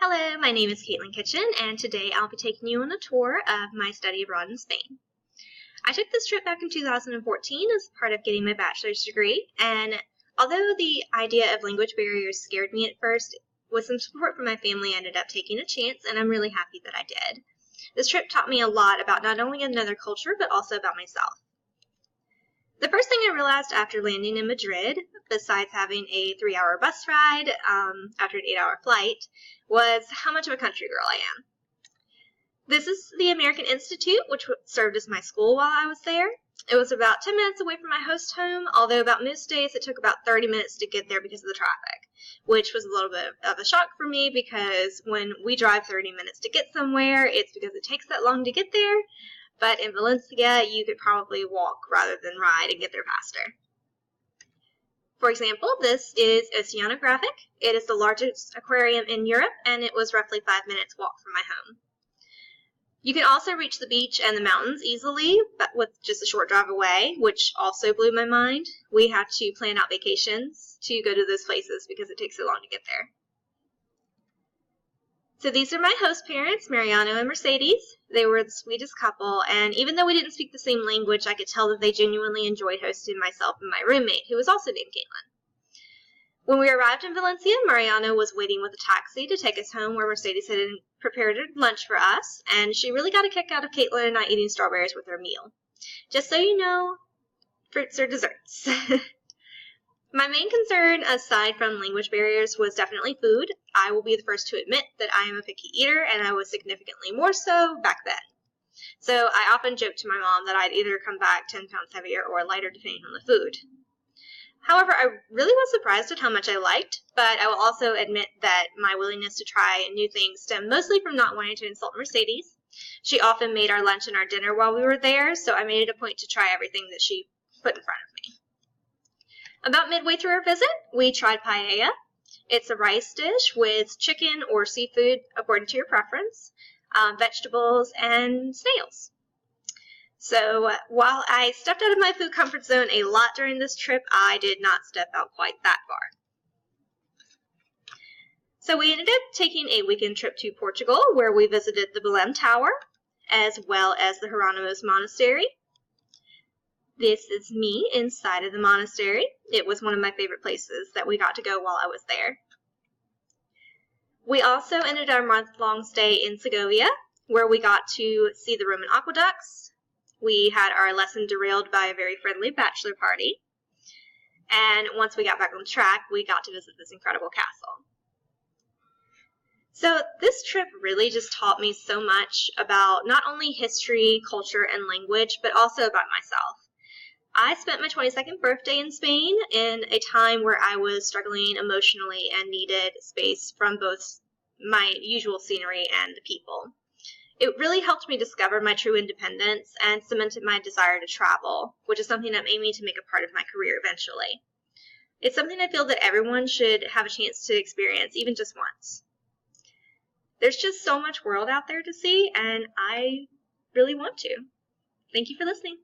Hello, my name is Caitlin Kitchen, and today I'll be taking you on a tour of my study abroad in Spain. I took this trip back in 2014 as part of getting my bachelor's degree, and although the idea of language barriers scared me at first, with some support from my family, I ended up taking a chance, and I'm really happy that I did. This trip taught me a lot about not only another culture, but also about myself. The first thing I realized after landing in Madrid, besides having a 3-hour bus ride after an 8-hour flight, was how much of a country girl I am. This is the American Institute, which served as my school while I was there. It was about 10 minutes away from my host home, although about most days it took about 30 minutes to get there because of the traffic, which was a little bit of a shock for me because when we drive 30 minutes to get somewhere, it's because it takes that long to get there. But in Valencia, you could probably walk rather than ride and get there faster. For example, this is Oceanographic. It is the largest aquarium in Europe, and it was roughly 5 minutes walk from my home. You can also reach the beach and the mountains easily, but with just a short drive away, which also blew my mind. We had to plan out vacations to go to those places because it takes so long to get there. So these are my host parents, Mariano and Mercedes. They were the sweetest couple, and even though we didn't speak the same language, I could tell that they genuinely enjoyed hosting myself and my roommate, who was also named Caitlin. When we arrived in Valencia, Mariano was waiting with a taxi to take us home, where Mercedes had prepared lunch for us, and she really got a kick out of Caitlin and I eating strawberries with her meal. Just so you know, fruits are desserts. My main concern, aside from language barriers, was definitely food. I will be the first to admit that I am a picky eater, and I was significantly more so back then. So I often joked to my mom that I'd either come back 10 pounds heavier or lighter depending on the food. However, I really was surprised at how much I liked, but I will also admit that my willingness to try new things stemmed mostly from not wanting to insult Mercedes. She often made our lunch and our dinner while we were there, so I made it a point to try everything that she put in front of me. About midway through our visit, we tried paella. It's a rice dish with chicken or seafood according to your preference, vegetables, and snails. So while I stepped out of my food comfort zone a lot during this trip, I did not step out quite that far. So we ended up taking a weekend trip to Portugal, where we visited the Belém Tower, as well as the Hieronymus Monastery. This is me inside of the monastery. It was one of my favorite places that we got to go while I was there. We also ended our month-long stay in Segovia, where we got to see the Roman aqueducts. We had our lesson derailed by a very friendly bachelor party. And once we got back on track, we got to visit this incredible castle. So this trip really just taught me so much about not only history, culture, and language, but also about myself. I spent my 22nd birthday in Spain in a time where I was struggling emotionally and needed space from both my usual scenery and the people. It really helped me discover my true independence and cemented my desire to travel, which is something I'm aiming to make a part of my career eventually. It's something I feel that everyone should have a chance to experience, even just once. There's just so much world out there to see, and I really want to. Thank you for listening.